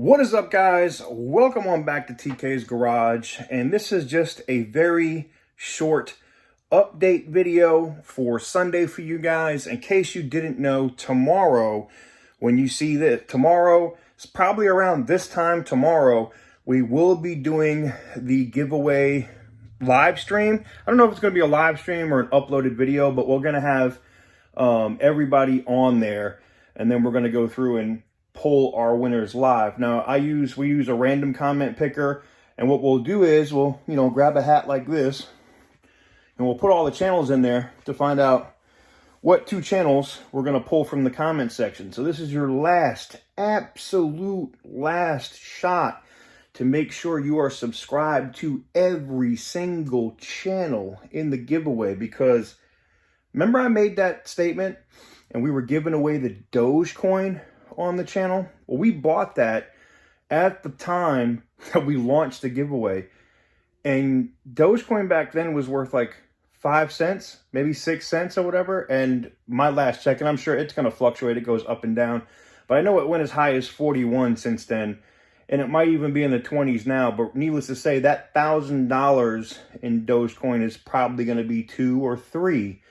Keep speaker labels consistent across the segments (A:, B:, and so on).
A: What is up, guys? Welcome on back to TK's Garage, and this is just a very short update video for Sunday for you guys. In case you didn't know, tomorrow, when you see this, tomorrow, it's probably around this time tomorrow, we will be doing the giveaway live stream. I don't know if it's going to be a live stream or an uploaded video, but we're going to have everybody on there, and then we're going to go through and pull our winners live. Now, we use a random comment picker, and what we'll do is we'll, grab a hat like this, and we'll put all the channels in there to find out what two channels we're going to pull from the comment section. So this is your absolute last shot to make sure you are subscribed to every single channel in the giveaway, because remember I made that statement and we were giving away the Dogecoin on the channel? Well, we bought that at the time that we launched the giveaway, and Dogecoin back then was worth like 5 cents, maybe 6 cents or whatever. And my last check, and I'm sure it's going to fluctuate, it goes up and down, but I know it went as high as 41 since then, and it might even be in the 20s now. But needless to say, that $1,000 in Dogecoin is probably going to be 2 or 3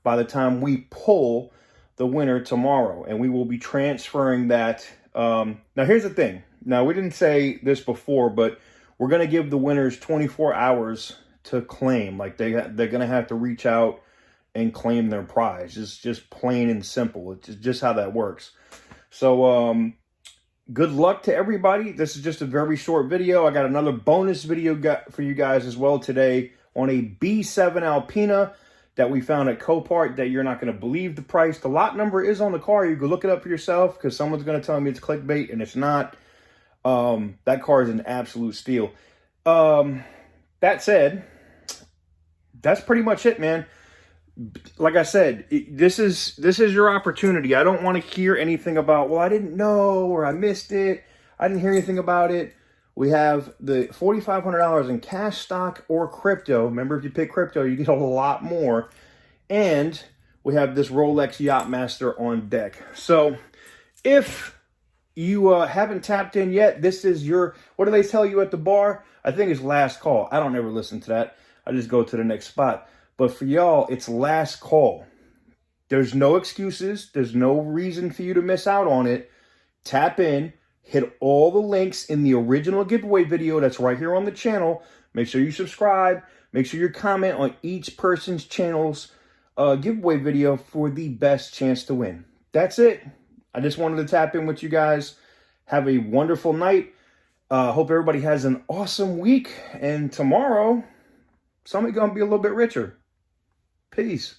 A: by the time we pull the winner tomorrow, and we will be transferring that. Now, here's the thing. Now, we didn't say this before, but we're going to give the winners 24 hours to claim. Like, they're going to have to reach out and claim their prize. It's just plain and simple. It's just how that works. So, good luck to everybody. This is just a very short video. I got another bonus video for you guys as well today on a B7 Alpina that we found at Copart that you're not going to believe the price. The lot number is on the car. You can look it up for yourself, because someone's going to tell me it's clickbait, and it's not. That car is an absolute steal. That said, that's pretty much it, man. Like I said, this is your opportunity. I don't want to hear anything about, well, I didn't know, or I missed it. I didn't hear anything about it. We have the $4,500 in cash, stock, or crypto. Remember, if you pick crypto, you get a lot more. And we have this Rolex Yachtmaster on deck. So if you haven't tapped in yet, this is your, what do they tell you at the bar? I think it's last call. I don't ever listen to that. I just go to the next spot. But for y'all, it's last call. There's no excuses. There's no reason for you to miss out on it. Tap in. Hit all the links in the original giveaway video that's right here on the channel. Make sure you subscribe. Make sure you comment on each person's channel's giveaway video for the best chance to win. That's it. I just wanted to tap in with you guys. Have a wonderful night. Hope everybody has an awesome week. And tomorrow, somebody's going to be a little bit richer. Peace.